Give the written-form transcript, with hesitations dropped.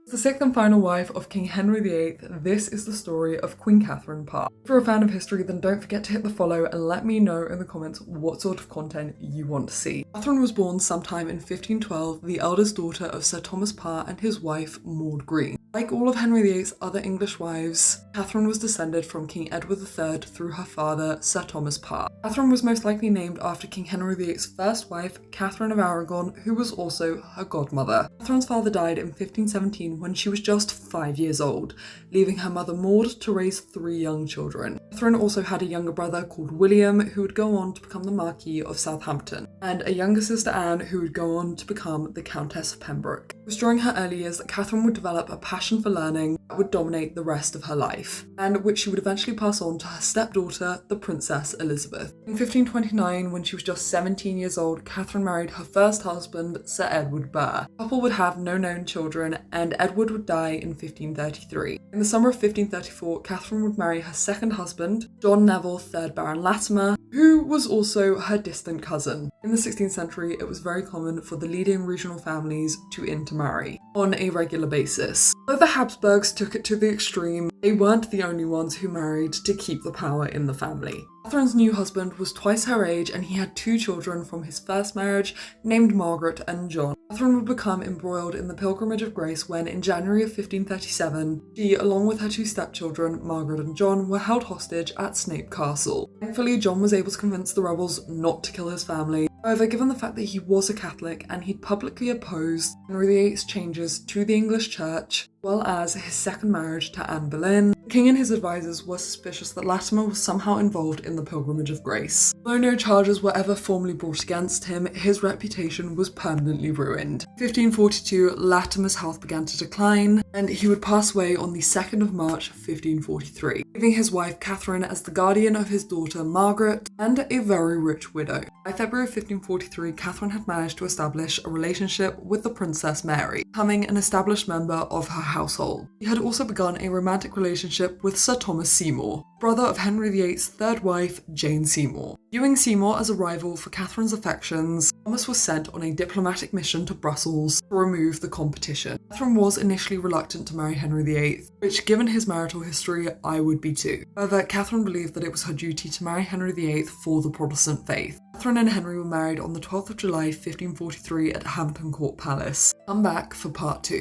As the sixth and final wife of King Henry VIII, this is the story of Queen Catherine Parr. If you're a fan of history, then don't forget to hit the follow and let me know in the comments what sort of content you want to see. Catherine was born sometime in 1512, the eldest daughter of Sir Thomas Parr and his wife Maud Green. Like all of Henry VIII's other English wives, Catherine was descended from King Edward III through her father, Sir Thomas Parr. Catherine was most likely named after King Henry VIII's first wife, Catherine of Aragon, who was also her godmother. Catherine's father died in 1517 when she was just 5 years old, leaving her mother Maud to raise 3 young children. Catherine also had a younger brother called William, who would go on to become the Marquis of Southampton, and a younger sister Anne, who would go on to become the Countess of Pembroke. It was during her early years that Catherine would develop a passion for learning that would dominate the rest of her life, and which she would eventually pass on to her stepdaughter, the Princess Elizabeth. In 1529, when she was just 17 years old, Catherine married her first husband, Sir Edward Burr. The couple would have no known children, and Edward would die in 1533. In the summer of 1534, Catherine would marry her second husband, John Neville, 3rd Baron Latimer, who was also her distant cousin. In the 16th century, it was very common for the leading regional families to intermarry on a regular basis. Though the Habsburgs took it to the extreme, they weren't the only ones who married to keep the power in the family. Catherine's new husband was twice her age, and he had 2 children from his first marriage, named Margaret and John. Catherine would become embroiled in the Pilgrimage of Grace when, in January of 1537, she, along with her 2 stepchildren, Margaret and John, were held hostage at Snape Castle. Thankfully, John was able to convince the rebels not to kill his family. However, given the fact that he was a Catholic and he'd publicly opposed Henry VIII's changes to the English Church, as well as his second marriage to Anne Boleyn, the king and his advisors were suspicious that Latimer was somehow involved in the Pilgrimage of Grace. Though no charges were ever formally brought against him, his reputation was permanently ruined. In 1542, Latimer's health began to decline, and he would pass away on the 2nd of March, 1543, leaving his wife Catherine as the guardian of his daughter Margaret and a very rich widow. By February 1543, Catherine had managed to establish a relationship with the Princess Mary, becoming an established member of her household. She had also begun a romantic relationship with Sir Thomas Seymour, brother of Henry VIII's third wife, Jane Seymour. Viewing Seymour as a rival for Catherine's affections, Thomas was sent on a diplomatic mission to Brussels to remove the competition. Catherine was initially reluctant to marry Henry VIII, which, given his marital history, I would be too. However, Catherine believed that it was her duty to marry Henry VIII for the Protestant faith. Catherine and Henry were married on the 12th of July, 1543 at Hampton Court Palace. Come back for part 2.